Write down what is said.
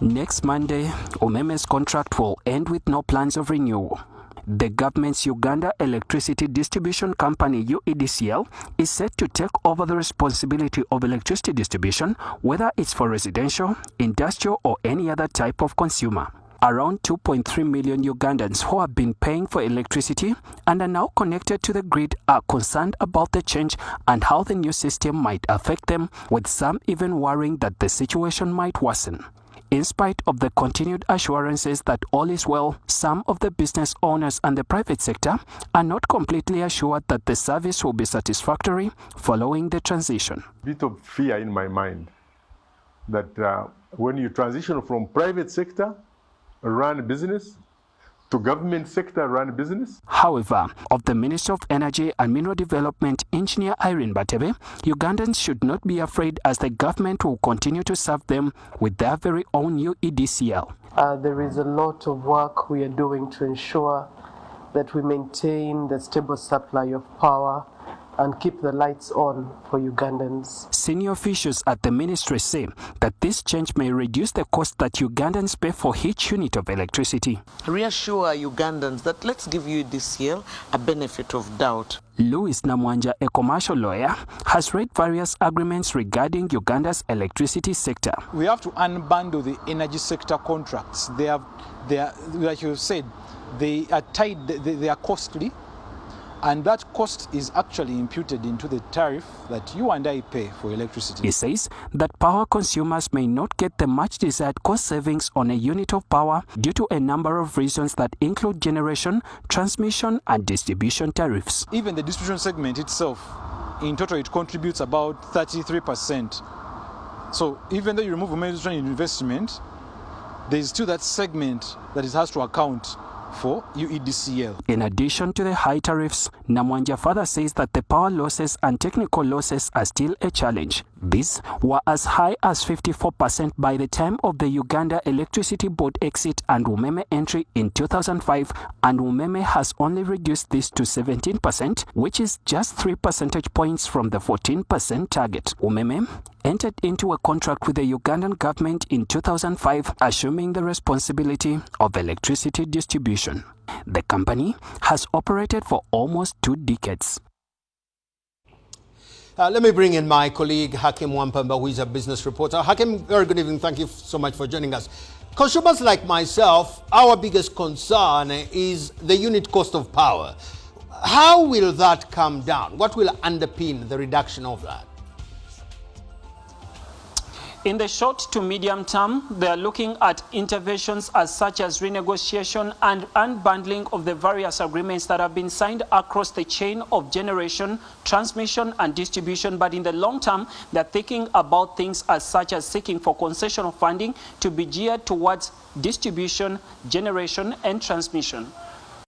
Next Monday, UMEME'S contract will end with no plans of renewal. The government's Uganda Electricity Distribution Company, UEDCL, is set to take over the responsibility of electricity distribution, whether it's for residential, industrial, or any other type of consumer. Around 2.3 million Ugandans who have been paying for electricity and are now connected to the grid are concerned about the change and how the new system might affect them, with some even worrying that the situation might worsen. In spite of the continued assurances that all is well, some of the business owners and the private sector are not completely assured that the service will be satisfactory following the transition. Bit of fear in my mind that when you transition from private sector run business to government sector run business. However, of the Minister of Energy and Mineral Development, Engineer Irene Batebe, Ugandans should not be afraid as the government will continue to serve them with their very own UEDCL. There is a lot of work we are doing to ensure that we maintain the stable supply of power and keep the lights on for Ugandans. Senior officials at the ministry say that this change may reduce the cost that Ugandans pay for each unit of electricity. Reassure Ugandans that let's give you this year a benefit of doubt. Louis Namwanja, a commercial lawyer, has read various agreements regarding Uganda's electricity sector. We have to unbundle the energy sector contracts. They are, like you said, they are tied, they are costly. And that cost is actually imputed into the tariff that you and I pay for electricity. He says that power consumers may not get the much desired cost savings on a unit of power due to a number of reasons that include generation, transmission, and distribution tariffs. Even the distribution segment itself, in total, it contributes about 33%. So even though you remove management investment, there is still that segment that it has to account for UEDCL. In addition to the high tariffs, Namwanja further says that the power losses and technical losses are still a challenge. These were as high as 54% by the time of the Uganda Electricity Board exit and UMEME entry in 2005, and UMEME has only reduced this to 17%, which is just 3 percentage points from the 14% target. UMEME entered into a contract with the Ugandan government in 2005, assuming the responsibility of electricity distribution. The company has operated for almost 2 decades. Let me bring in my colleague Hakim Wampamba, who is a business reporter. Hakim, very good evening. Thank you so much for joining us. Consumers like myself, our biggest concern is the unit cost of power. How will that come down? What will underpin the reduction of that? In the short to medium term, they are looking at interventions as such as renegotiation and unbundling of the various agreements that have been signed across the chain of generation, transmission, and distribution. But in the long term, they're thinking about things as such as seeking for concessional funding to be geared towards distribution, generation, and transmission.